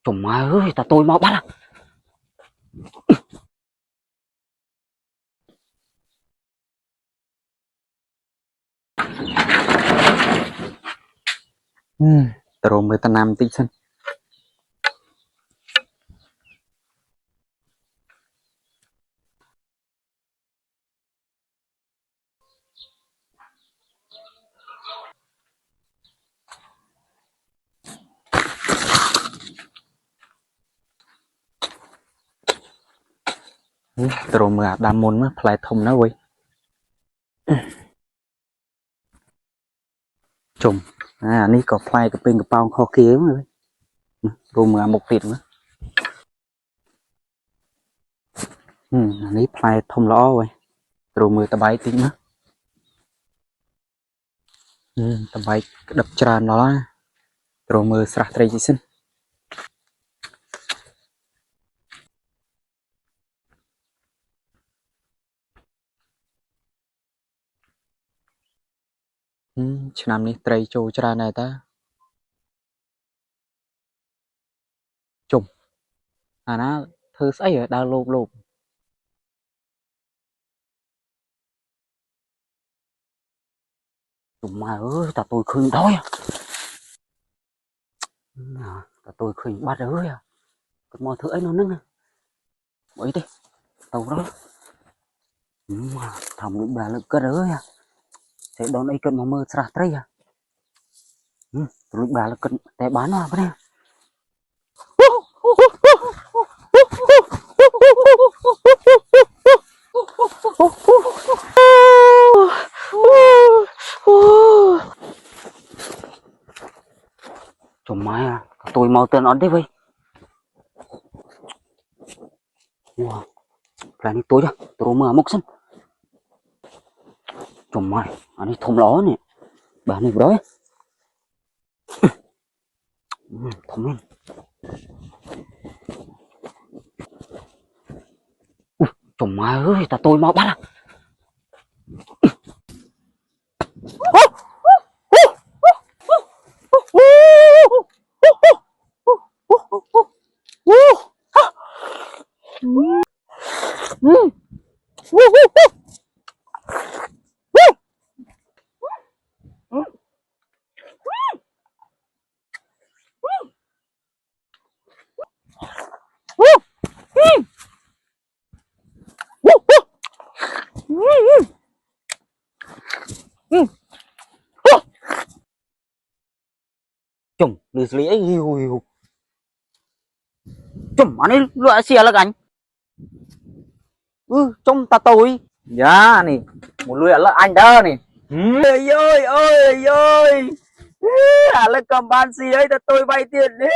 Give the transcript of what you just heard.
Trời ơi, ta tôi mau bắt à. Rồi mới ta làm tí xem. Rồi mới đam môn mới phải thông nó vậy. Chùm. Ní có phải cái pin cái bao khó kia mà. Rồi mới một tiền nữa. Ní phải thông lõ vậy. Rồi mới ta bay tí nữa. Ta bay đập tràn nó. Rồi mới sạch ra chứ xin. Năm ní tray trâu tràn này ta. Chùm. Nó thơ sấy ở đau lộp lộp. Chùm mà ơi, ta tôi khuyên đói à. Ta tôi khuyên bắt ơi à. Cái mò thứ ấy nó nâng à. Bởi đi. Tàu đó. Thầm lúc bà lực cất ơi à. Sẽ đón ấy cân mà mơ sạch đây à. Lúc bà lực cất té bán vào cái này. Chùm mai à. Tôi mau tên ổn đấy vậy. Wow. Là ní tôi chứ. Tôi mơ mốc xanh. Chùm mai. Anh ấy thông ló nè. Bà này vừa đó. Thông lên. Chùm mai ơi. Ta tôi mau bắt à. Chùm lì xì ấy hiu hiu. Chùm anh ấy loại xe là anh. Trong ta tôi. Dạ nè. Một lưỡi là anh đó nè. Ơi ơi ơi ơi. Là cầm bàn xì ấy ta tôi vay tiền đấy.